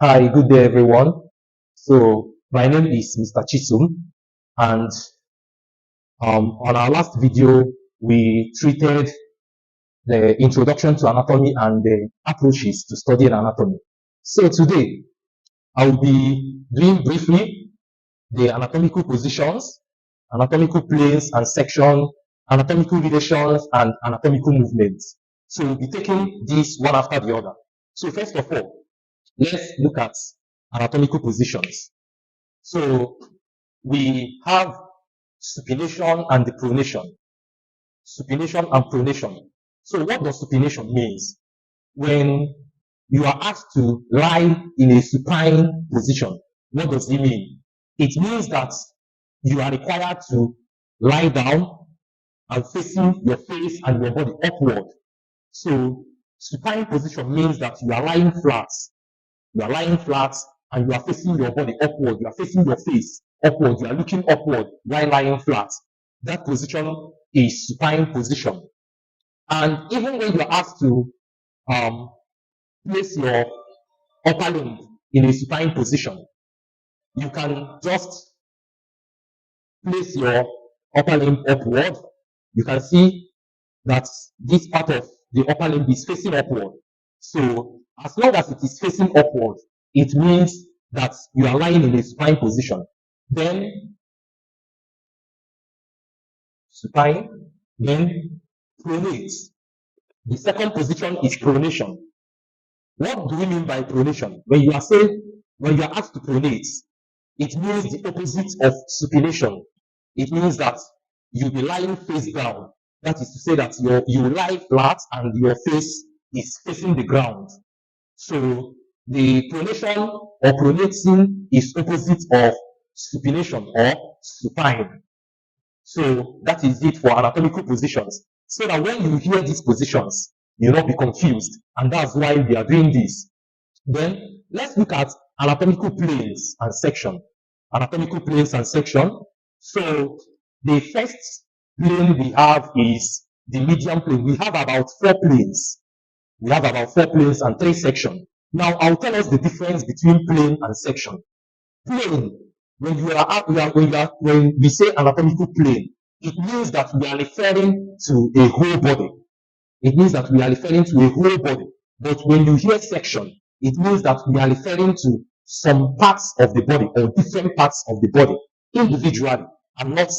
Hi, good day, everyone. So, my name is Mr. Chisum, and on our last video, we treated the introduction to anatomy and the approaches to studying anatomy. So, today, I will be doing briefly the anatomical positions, anatomical planes and section, anatomical relations, and anatomical movements. So, we'll be taking this one after the other. So, first of all, let's look at anatomical positions. So we have supination and the pronation. Supination and pronation. So what does supination means? When you are asked to lie in a supine position, what does it mean? It means that you are required to lie down and facing your face and your body upward. So supine position means that you are lying flat. You are lying flat and you are facing your body upward. You are facing your face upward. You are looking upward while lying flat. That position is supine position. And even when you are asked to um, place your upper limb in a supine position, you can just place your upper limb upward. You can see that this part of the upper limb is facing upward. So as long as it is facing upward, it means that you are lying in a supine position. Then supine, then pronate. The second position is pronation. What do we mean by pronation? When you are asked to pronate, it means the opposite of supination. It means that you'll be lying face down. That is to say that you lie flat and your face is facing the ground. So the pronation or pronating is opposite of supination or supine. So that is it for anatomical positions. So that when you hear these positions, you'll not be confused. And that's why we are doing this. Then let's look at anatomical planes and section. Anatomical planes and section. So the first plane we have is the median plane. We have about 4 planes. We have about 4 planes and 3 sections. Now I'll tell us the difference between plane and section. Plane, when we say anatomical plane, it means that we are referring to a whole body. It means that we are referring to a whole body. But when you hear section, it means that we are referring to some parts of the body or different parts of the body individually and not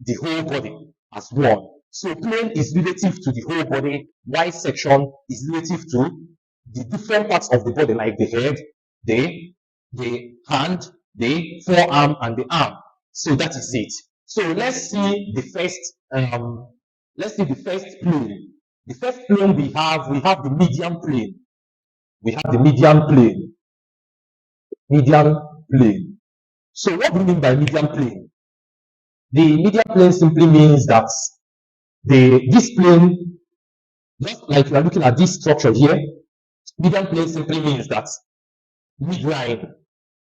the whole body as one. So plane is relative to the whole body, while section is relative to the different parts of the body, like the head, the hand, the forearm, and the arm. So that is it. So let's see the first plane. The first plane we have the median plane. We have the median plane. Median plane. So what do we mean by median plane? The median plane simply means that this plane, just like you are looking at this structure here, median plane simply means that midline.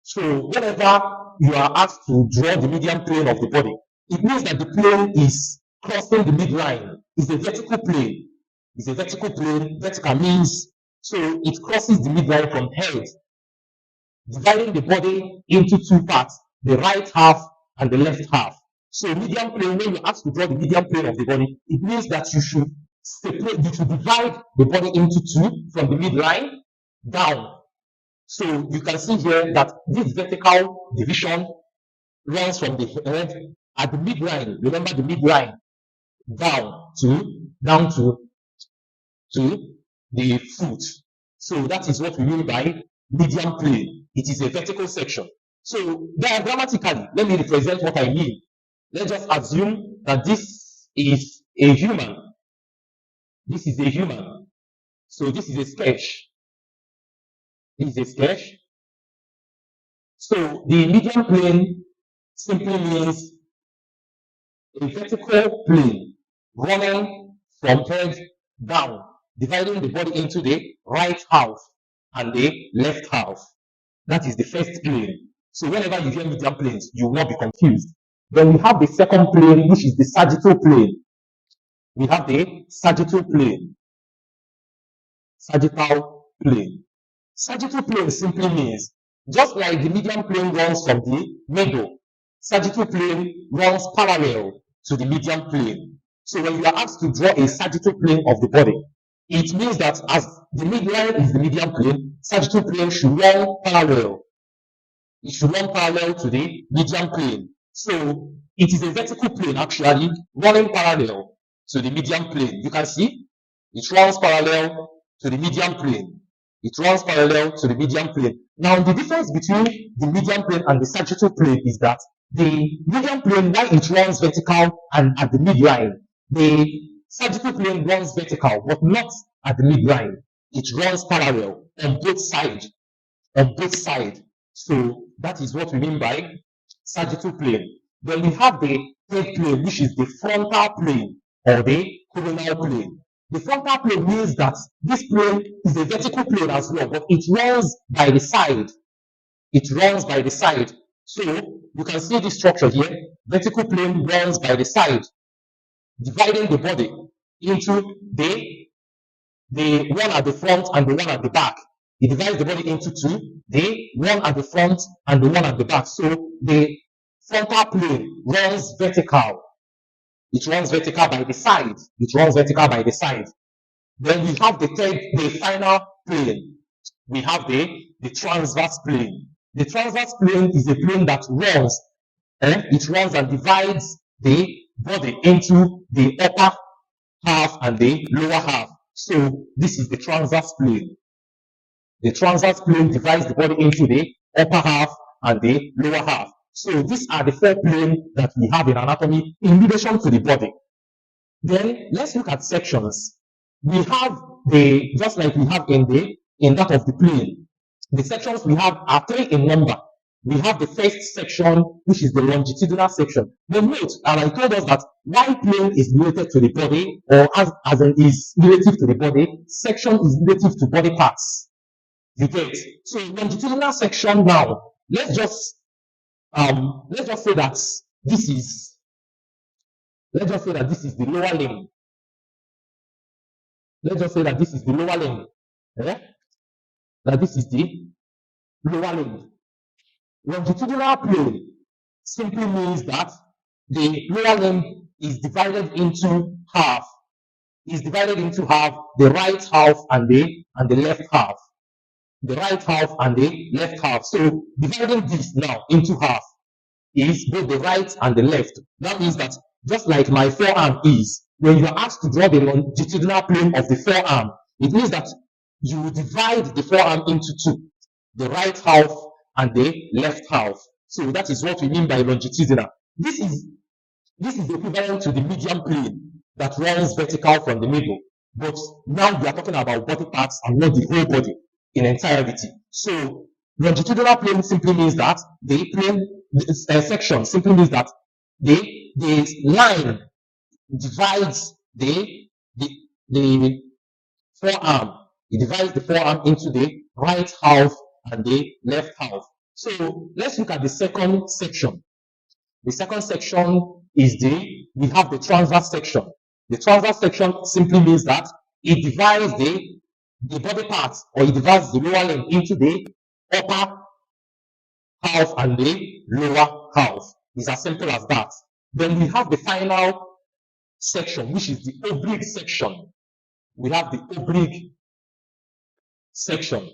So whenever you are asked to draw the median plane of the body, it means that the plane is crossing the midline. It's a vertical plane. It's a vertical plane. Vertical means so it crosses the midline from head, dividing the body into 2 parts, the right half and the left half. So median plane, when you're asked to draw the median plane of the body, it means that you should divide the body into 2 from the midline down. So you can see here that this vertical division runs from the head at the midline. Remember the midline down to the foot. So that is what we mean by median plane. It is a vertical section. So diagrammatically, let me represent what I mean. Let's just assume that this is a human. This is a human. So this is a sketch. This is a sketch. So the median plane simply means a vertical plane running from head down, dividing the body into the right half and the left half. That is the first plane. So whenever you hear median planes, you will not be confused. Then we have the second plane, which is the sagittal plane. We have the sagittal plane. Sagittal plane. Sagittal plane simply means, just like the median plane runs from the middle, sagittal plane runs parallel to the median plane. So when you are asked to draw a sagittal plane of the body, it means that as the midline is the median plane, sagittal plane should run parallel. It should run parallel to the median plane. So it is a vertical plane actually running parallel to the median plane. You can see it runs parallel to the median plane. It runs parallel to the median plane. Now the difference between the median plane and the sagittal plane is that the median plane, while it runs vertical and at the midline, the sagittal plane runs vertical but not at the midline. It runs parallel on both sides. On both sides. So that is what we mean by sagittal plane. Then we have the third plane, which is the frontal plane or the coronal plane. The frontal plane means that this plane is a vertical plane as well, but it runs by the side. It runs by the side. So you can see the structure here. Vertical plane runs by the side, dividing the body into the one at the front and the one at the back. It divides the body into two, the one at the front and the one at the back. So the frontal plane runs vertical. It runs vertical by the side. It runs vertical by the side. Then we have the final plane. We have the transverse plane. The transverse plane is a plane that runs, it runs and divides the body into the upper half and the lower half. So this is the transverse plane. The transverse plane divides the body into the upper half and the lower half. So these are the four planes that we have in anatomy in relation to the body. Then let's look at sections. We have just like we have in that of the plane. The sections we have are three in number. We have the first section, which is the longitudinal section. But note, and I told us that while plane is related to the body, or as in is relative to the body, section is relative to body parts. You get? So longitudinal section now, let's just say that this is the lower limb. Let's just say that this is the lower limb. That this is the lower limb. Longitudinal plane simply means that the lower limb is divided into half. Is divided into half, the right half and the left half. The right half and the left half. So dividing this now into half is both the right and the left. That means that just like my forearm is, when you are asked to draw the longitudinal plane of the forearm, it means that you divide the forearm into two, the right half and the left half. So that is what we mean by longitudinal. This is equivalent to the median plane that runs vertical from the middle. But now we are talking about body parts and not the whole body in entirety. So longitudinal plane simply means that the plane section simply means that the line divides the forearm. It divides the forearm into the right half and the left half. So let's look at the second section. The second section is we have the transverse section. The transverse section simply means that it divides the body parts, or it divides the lower limb into the upper half and the lower half. It's as simple as that. Then we have the final section, which is the oblique section. We have the oblique section.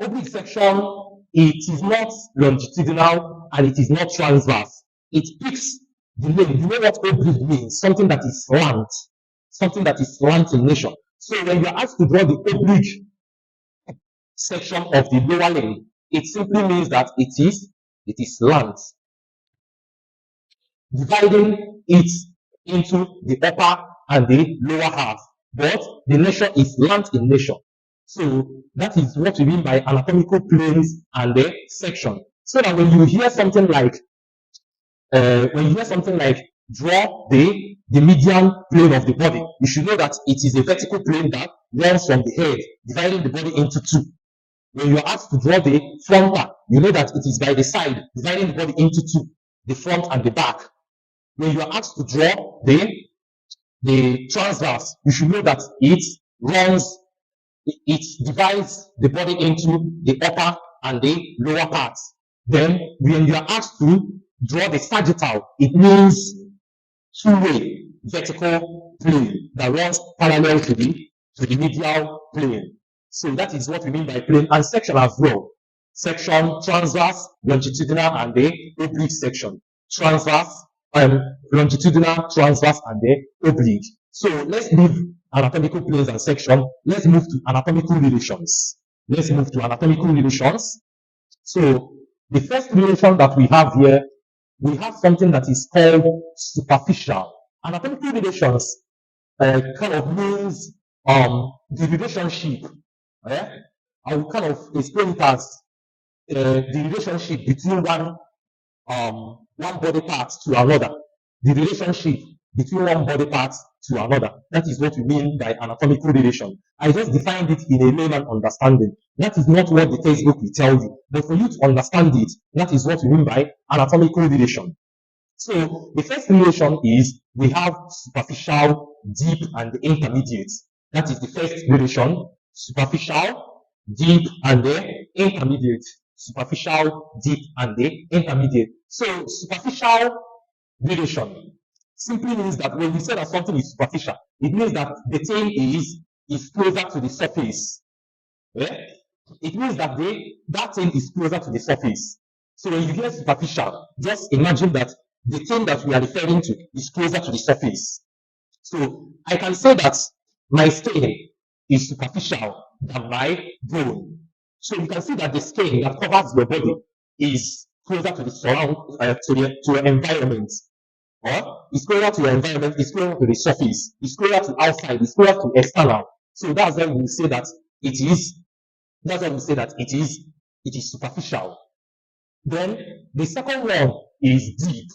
Oblique section, it is not longitudinal and it is not transverse. It picks the name. You know what oblique means? Something that is slant. Something that is slant in nature. So when you are asked to draw the oblique section of the lower limb, it simply means that it is slant, dividing it into the upper and the lower half. But the nature is slant in nature. So that is what we mean by anatomical planes and the section. So that when you hear something like draw the median plane of the body, you should know that it is a vertical plane that runs from the head, dividing the body into two. When you are asked to draw the frontal, you know that it is by the side, dividing the body into two, the front and the back. When you are asked to draw the transverse, you should know that it runs it divides the body into the upper and the lower parts. Then when you are asked to draw the sagittal, it means two-way vertical plane that runs parallel to the medial plane. So that is what we mean by plane, and section as well. Section, transverse, longitudinal, and the oblique section. Transverse, longitudinal, transverse, and the oblique. So let's leave anatomical planes and section. Let's move to anatomical relations. Let's move to anatomical relations. So the first relation that we have here, we have something that is called superficial. Anatomical relations kind of means the relationship. I will kind of explain it as the relationship between one body part to another. The relationship between one body part to another. That is what we mean by anatomical relation. I just defined it in a layman understanding. That is not what the textbook will tell you. But for you to understand it, that is what we mean by anatomical relation. So the first relation is we have superficial, deep, and intermediate. That is the first relation. Superficial, deep, and the intermediate. Superficial, deep, and the intermediate. So superficial relation simply means that when we say that something is superficial, it means that the thing is closer to the surface. Yeah? It means that that thing is closer to the surface. So when you hear superficial, just imagine that the thing that we are referring to is closer to the surface. So I can say that my skin is superficial than my bone. So you can see that the skin that covers your body is closer to the to your environment. Or it's closer to your environment, it's closer to the surface, it's closer to outside, it's closer to external. So that's when we say that it is superficial. Then the second one is deep.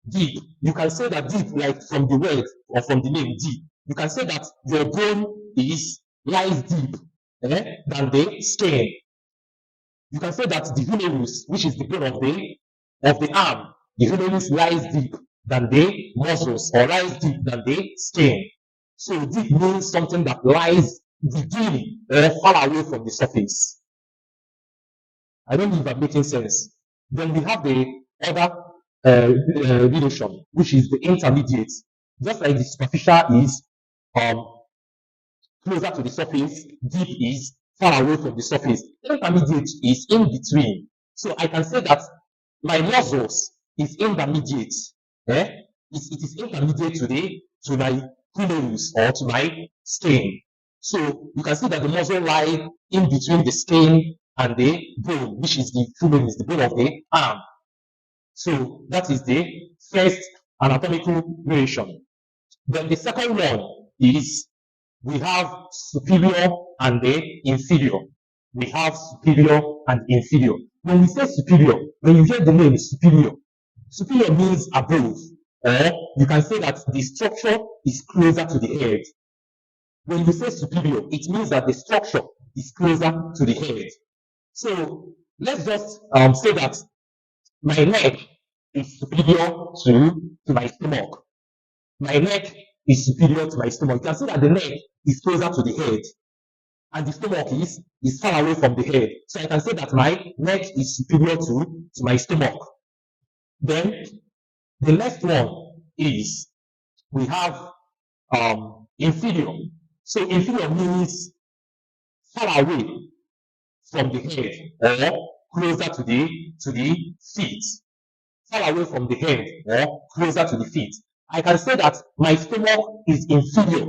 Deep. You can say that deep, like from the word or from the name deep. You can say that your bone lies deep than the skin. You can say that the humerus, which is the bone of the arm, the humerus lies deep than the muscles or lies deep than the skin. So deep means something that lies within or far away from the surface. I don't know if I'm making sense. Then we have the other relation, which is the intermediate. Just like the superficial is closer to the surface, deep is far away from the surface. Intermediate is in between. So I can say that my muscles is intermediate. It is intermediate to my humerus or to my skin. So you can see that the muscle lies in between the skin and the bone, which is the humerus, the bone of the arm. So that is the first anatomical relation. Then the second one is we have superior and the inferior. We have superior and inferior. When we say superior, when you hear the name superior, superior means above, or you can say that the structure is closer to the head. When you say superior, it means that the structure is closer to the head. So let's just say that my neck is superior to my stomach. My neck is superior to my stomach. You can see that the neck is closer to the head, and the stomach is far away from the head. So I can say that my neck is superior to my stomach. Then the next one is we have inferior. So inferior means far away from the head or closer to the feet. Far away from the head or closer to the feet. I can say that my stomach is inferior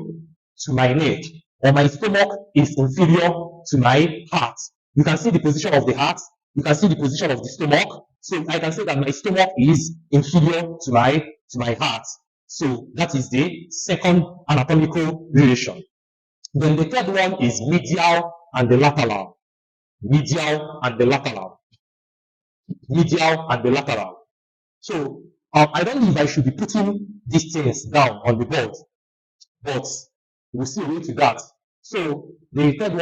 to my neck, or my stomach is inferior to my heart. You can see the position of the heart, you can see the position of the stomach. So I can say that my stomach is inferior to my heart. So that is the second anatomical relation. Then the third one is medial and the lateral. Medial and the lateral. Medial and the lateral. So I don't know if I should be putting these things down on the board, but we'll see a way to that. So the third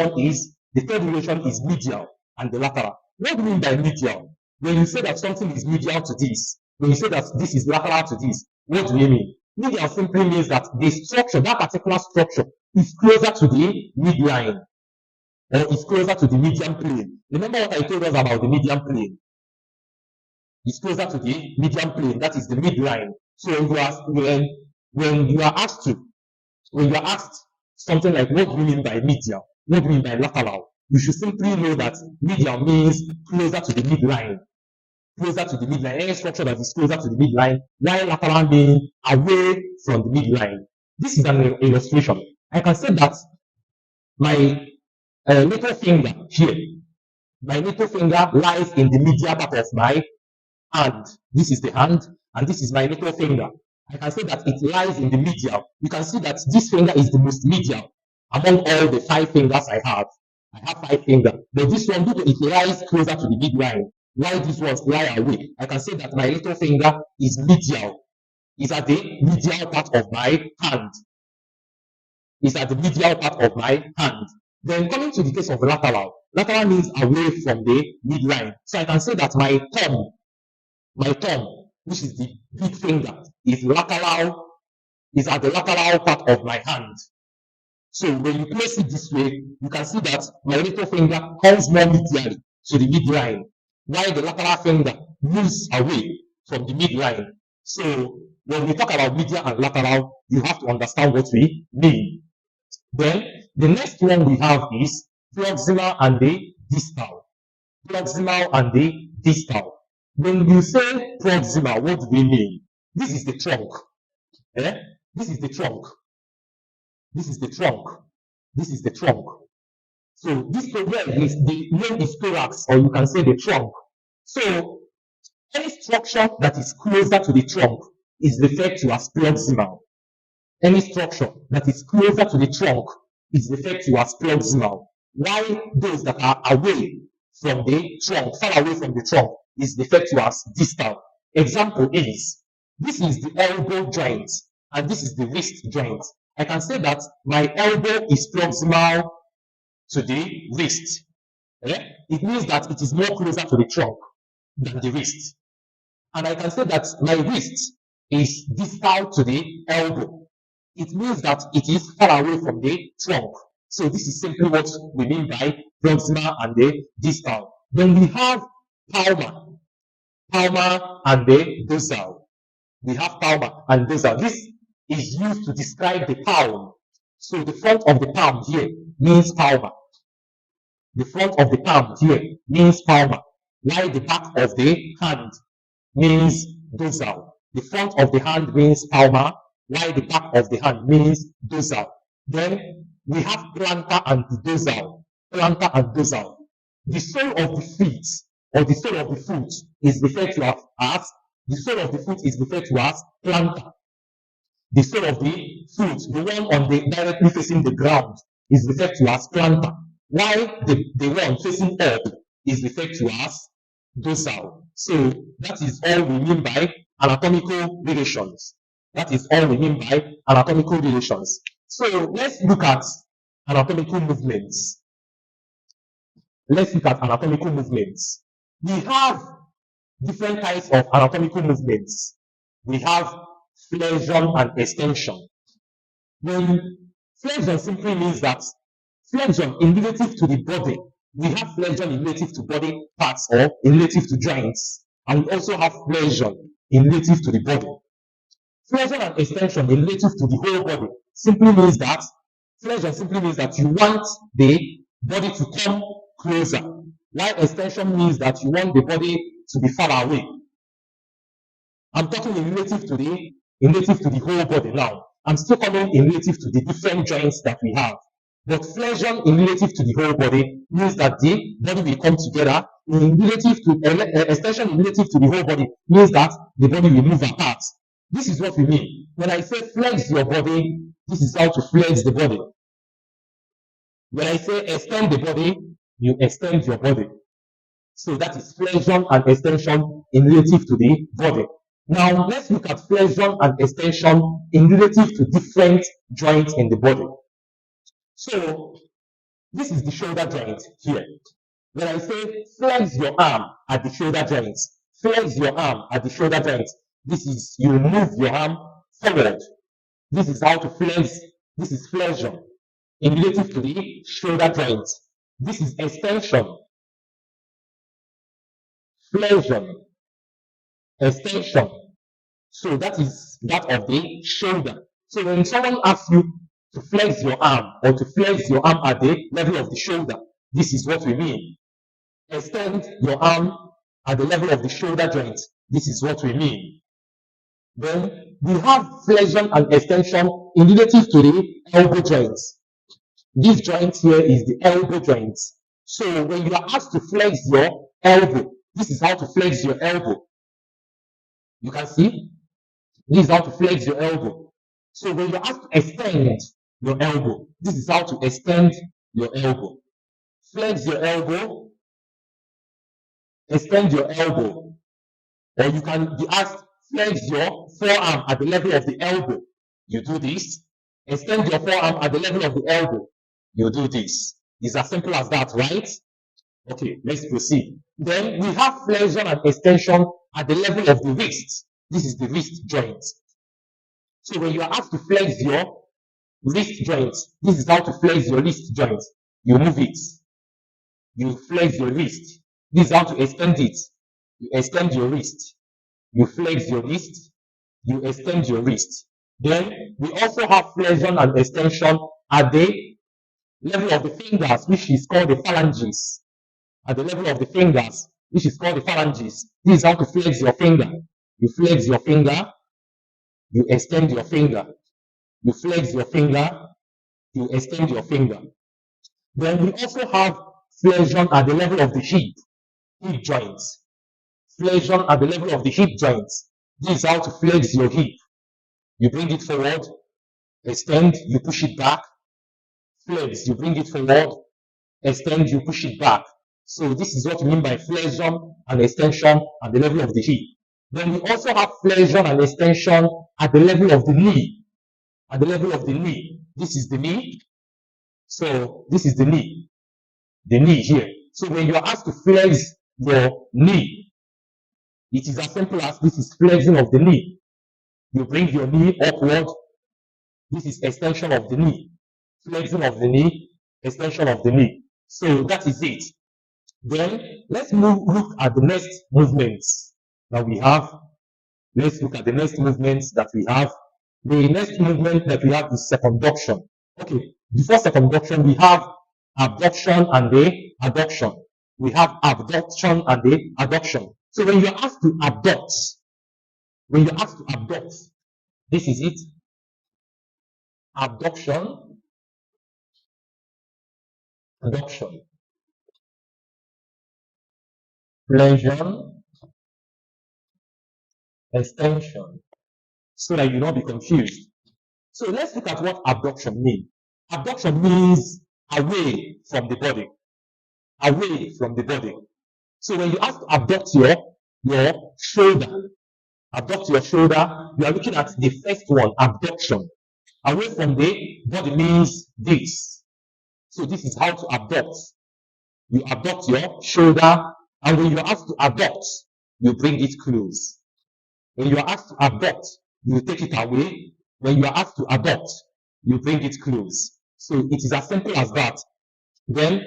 relation is medial and the lateral. What do you mean by medial? When you say that something is medial to this, when you say that this is lateral to this, what do you mean? Medial simply means that the structure, that particular structure, is closer to the midline. or is closer to the median plane. Remember what I told us about the median plane? It's closer to the median plane, that is the midline. So when you are asked to when you are asked something like what do you mean by medial, what do you mean by lateral, you should simply know that medial means closer to the midline. Closer to the midline, any structure that is closer to the midline, while lateral means away from the midline. This is an illustration. I can say that my little finger here, my little finger lies in the medial part of my hand. This is the hand, and this is my little finger. I can say that it lies in the medial. You can see that this finger is the most medial among all the 5 fingers I have. I have 5 fingers, but this one, due to it lies closer to the midline, while these ones lie away, I can say that my little finger is medial. Is at the medial part of my hand. Is at the medial part of my hand. Then coming to the case of lateral, lateral means away from the midline. So I can say that my thumb, which is the big finger, is at the lateral part of my hand. So when you place it this way, you can see that my little finger comes more medially to the midline, while the lateral finger moves away from the midline. So when we talk about medial and lateral, you have to understand what we mean. Then the next one we have is proximal and the distal. Proximal and the distal. When you say proximal, what do we mean? This is the trunk. This is the trunk. This is the trunk. This is the trunk. So this program is the name is thorax, or you can say the trunk. So any structure that is closer to the trunk is referred to as proximal. Any structure that is closer to the trunk is referred to as proximal, while those that are away from the trunk, far away from the trunk, is referred to as distal. Example is, this is the elbow joint, and this is the wrist joint. I can say that my elbow is proximal to the wrist. It means that it is more closer to the trunk than the wrist. And I can say that my wrist is distal to the elbow. It means that it is far away from the trunk. So this is simply what we mean by proximal and the distal. Then we have palmar and the dorsal. We have palmar and dorsal. This is used to describe the palm. So the front of the palm here means palmar. The front of the palm here means palmar, while the back of the hand means dorsal. The front of the hand means palmar, while the back of the hand means dorsal. Then we have plantar and dorsal. Plantar and dorsal. The sole of the feet, or the sole of the foot, is referred to as the sole of the foot is referred to as plantar. The sole of the foot, the one on the directly facing the ground, is referred to as plantar, while the one facing up is referred to as dorsal. So that is all we mean by anatomical relations. That is all we mean by anatomical relations. So let's look at anatomical movements. Let's look at anatomical movements. We have different types of anatomical movements. We have flexion and extension. When flexion simply means that flexion in relative to the body, we have flexion in relative to body parts or in relative to joints, and we also have flexion in relative to the body. Flexion and extension in relative to the whole body simply means that flexion simply means that you want the body to come closer, while extension means that you want the body to be far away. I'm talking in relative to the whole body now. I'm still coming in relative to the different joints that we have. But flexion in relative to the whole body means that the body will come together. In relative to extension in relative to the whole body means that the body will move apart. This is what we mean. When I say flex your body, this is how to flex the body. When I say extend the body, you extend your body. So that is flexion and extension in relative to the body. Now let's look at flexion and extension in relative to different joints in the body. So this is the shoulder joint here. When I say flex your arm at the shoulder joint, flex your arm at the shoulder joint, this is you move your arm forward. This is how to flex. This is flexion in relative to the shoulder joint. This is extension, flexion, extension. So that is that of the shoulder. So when someone asks you to flex your arm or to flex your arm at the level of the shoulder, this is what we mean. Extend your arm at the level of the shoulder joint. This is what we mean. Then we have flexion and extension in relative to the elbow joints. This joint here is the elbow joint. So when you are asked to flex your elbow, this is how to flex your elbow. You can see, this is how to flex your elbow. So when you're asked to extend your elbow, this is how to extend your elbow. Flex your elbow, extend your elbow. Or you can be asked, flex your forearm at the level of the elbow. You do this. Extend your forearm at the level of the elbow. You do this. It's as simple as that, right? Okay, let's proceed. Then we have flexion and extension at the level of the wrist. This is the wrist joint. So when you are asked to flex your wrist joint, this is how to flex your wrist joint. You move it. You flex your wrist. This is how to extend it. You extend your wrist. You flex your wrist. You extend your wrist. Then we also have flexion and extension at the level of the fingers, which is called the phalanges. At the level of the fingers, which is called the phalanges. This is how to flex your finger. You flex your finger. You extend your finger. You flex your finger. You extend your finger. Then we also have flexion at the level of the hip joints. Flexion at the level of the hip joints. This is how to flex your hip. You bring it forward, extend, you push it back. Flex, you bring it forward, extend, you push it back. So this is what we mean by flexion and extension at the level of the hip. Then we also have flexion and extension at the level of the knee. At the level of the knee. This is the knee. So this is the knee. The knee here. So when you are asked to flex your knee, it is as simple as this is flexing of the knee. You bring your knee upward. This is extension of the knee. Flexing of the knee, extension of the knee. So that is it. Then let's look at the next movements that we have. Let's look at the next movements that we have. The next movement that we have is circumduction. Okay, before circumduction, we have abduction and the adduction. We have abduction and the adduction. So when you're asked to abduct, this is it. Abduction, adduction, flexion, extension, so that you not be confused. So let's look at what abduction means. Abduction means away from the body. Away from the body. So when you have to abduct your shoulder, you are looking at the first one, abduction. Away from the body means this. So this is how to abduct. You abduct your shoulder, and when you are asked to abduct, you bring it close. When you are asked to abduct, you take it away. When you are asked to abduct, you bring it close. So it is as simple as that. Then,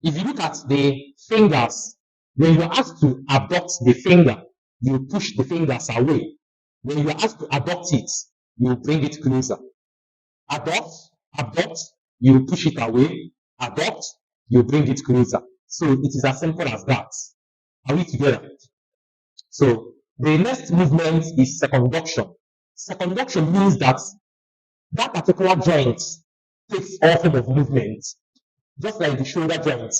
if you look at the fingers, when you are asked to abduct the finger, you push the fingers away. When you are asked to abduct it, you bring it closer. Abduct, you push it away. Abduct, you bring it closer. So it is as simple as that. Are we together? So the next movement is circumduction. Circumduction means that particular joint takes all form of movement, just like the shoulder joint.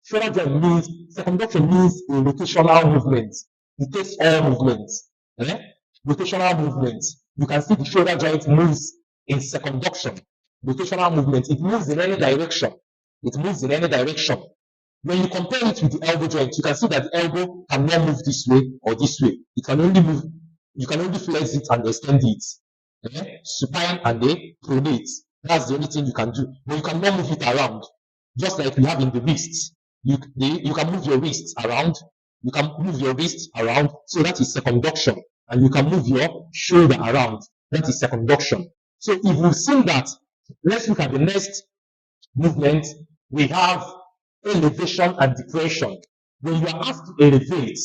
Shoulder joint means, circumduction means a rotational movement. It takes all movements. Rotational movement. You can see the shoulder joint moves in circumduction. Rotational movement. It moves in any direction. It moves in any direction. When you compare it with the elbow joint, you can see that the elbow cannot move this way or this way. It can only move, you can only flex it and extend it. Supine and pronate. That's the only thing you can do. But you cannot move it around. Just like we have in the wrist. You can move your wrist around. You can move your wrist around. So that is circumduction. And you can move your shoulder around. That is circumduction. So if we've seen that, let's look at the next movement, we have elevation and depression. When you are asked to elevate,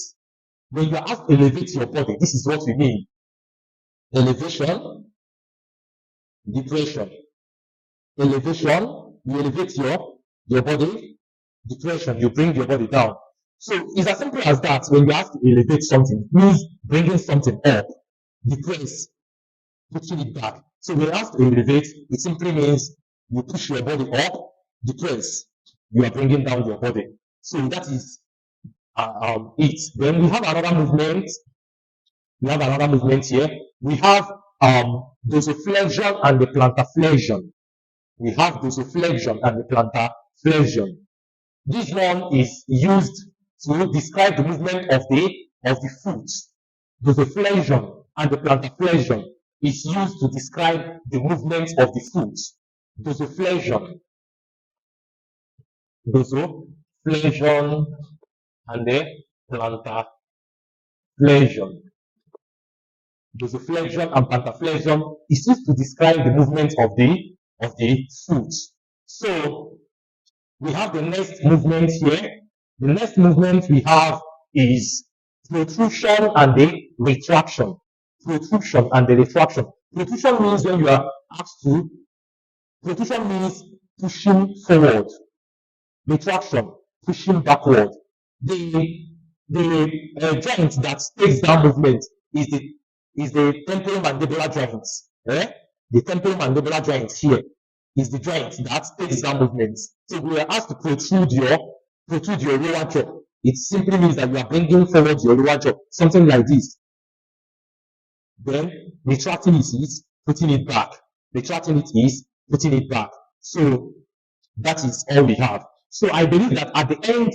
when you are asked to elevate your body, this is what we mean. Elevation, depression. Elevation, you elevate your body. Depression, you bring your body down. So it's as simple as that. When you have to elevate something, it means bringing something up. Depress, pushing it back. So when you have to elevate, it simply means you push your body up. Depress, you are bringing down your body. So that is it. Then we have another movement. We have another movement here. We have dorsiflexion and the plantar flexion. We have dorsiflexion and the plantar flexion. This one is used to describe the movement of the foot. Dorsiflexion and the plantar flexion is used to describe the movement of the foot. Dorsiflexion, dorsiflexion and the plantar flexion. Dorsiflexion and plantar flexion is used to describe the movement of the foot. So we have the next movement here. The next movement we have is protrusion and the retraction. Protrusion and the retraction. Protrusion means when you are asked to, protrusion means pushing forward. Retraction, pushing backward. The joint that takes that movement is the temporomandibular joint. The temporomandibular joint here is the joint that takes that movement. So we are asked to protrude your lower jaw. It simply means that you are bringing forward your lower jaw, something like this. Then retracting it is putting it back. Retracting it is putting it back. So that is all we have. So I believe that at the end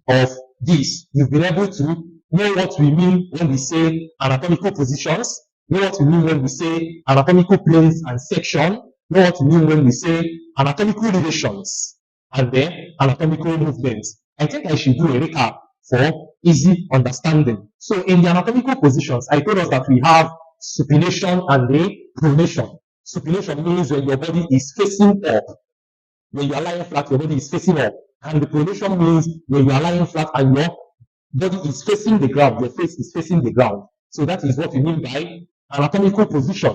of this, you've been able to know what we mean when we say anatomical positions, know what we mean when we say anatomical planes and section, know what we mean when we say anatomical relations, and then anatomical movements. I think I should do a recap for easy understanding. So in the anatomical positions, I told us that we have supination and the pronation. Supination means when your body is facing up. When you are lying flat, your body is facing up. And the pronation means when you are lying flat and your body is facing the ground, your face is facing the ground. So that is what we mean by anatomical position.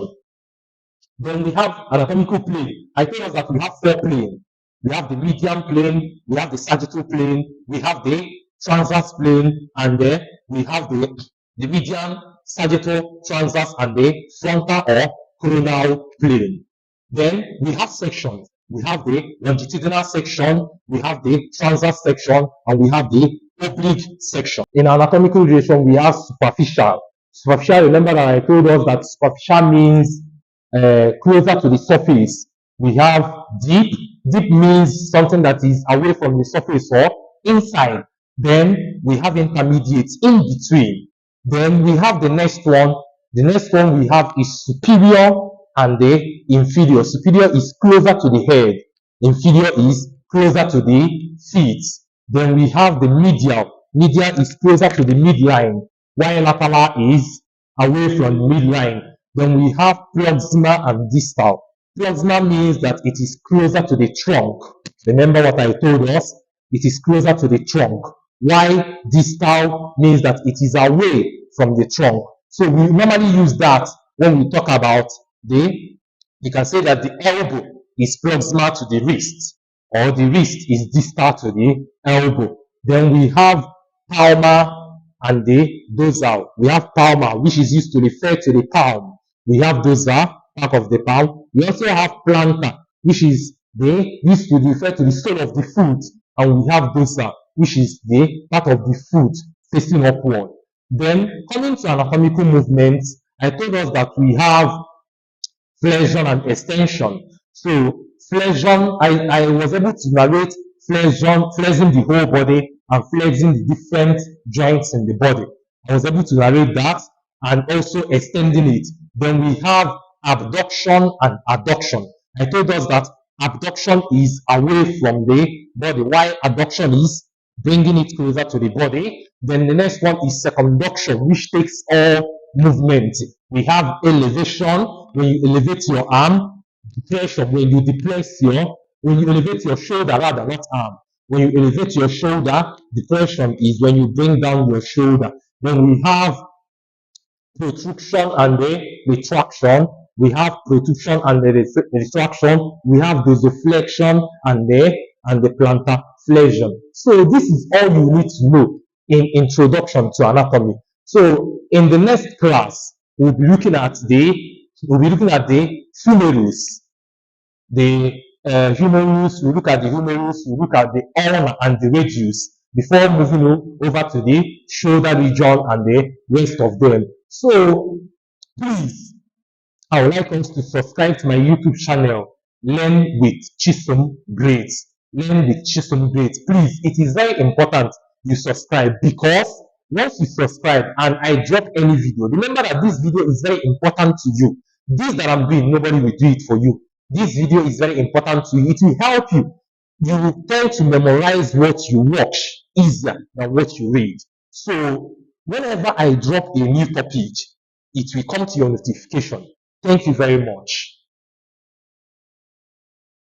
Then we have anatomical plane. I told us that we have 4 planes. We have the median plane, we have the sagittal plane, we have the transverse plane, and then we have the median, sagittal, transverse, and the frontal or coronal plane. Then we have sections. We have the longitudinal section, we have the transverse section, and we have the oblique section. In anatomical relation, we have superficial. Superficial, remember that I told us that superficial means closer to the surface. We have deep. Deep means something that is away from the surface or inside. Then we have intermediate, in between. Then we have the next one. The next one we have is superior and the inferior. Superior is closer to the head. Inferior is closer to the feet. Then we have the medial. Medial is closer to the midline, while lateral is away from the midline. Then we have proximal and distal. Proximal means that it is closer to the trunk. Remember what I told us? It is closer to the trunk. While distal means that it is away from the trunk. So we normally use that when we talk about you can say that the elbow is proximal to the wrist, or the wrist is distal to the elbow. Then we have palmar and the dorsal. We have palmar, which is used to refer to the palm. We have dorsal, back of the palm. We also have plantar, which is used to refer to the sole of the foot. And we have dorsal, which is the part of the foot facing upward. Then coming to anatomical movements, I told us that we have flexion and extension. So flexion, I was able to narrate flexion, flexing the whole body and flexing the different joints in the body. I was able to narrate that and also extending it. Then we have abduction and adduction. I told us that abduction is away from the body, while adduction is bringing it closer to the body. Then the next one is circumduction, which takes all movement. We have elevation, when you elevate your arm, depression, when you depress your When you elevate your shoulder, rather, not arm. When you elevate your shoulder, depression is when you bring down your shoulder. Then we have protrusion and the retraction. We have protrusion and the retraction. We have dorsiflexion and the plantar flexion. So this is all you need to know in introduction to anatomy. So in the next class, we'll be looking at the humerus, the humerus, we look at the humerus, we look at the ulna and the radius before moving over to the shoulder region and the rest of them. So please, I would like us to subscribe to my YouTube channel, Learn with Chisom Grades. Learn with Chisom Grades. Please, it is very important you subscribe, because once you subscribe and I drop any video, remember that this video is very important to you. This that I'm doing, nobody will do it for you. This video is very important to you. It will help you. You will tend to memorize what you watch easier than what you read. So whenever I drop a new topic, it will come to your notification. Thank you very much.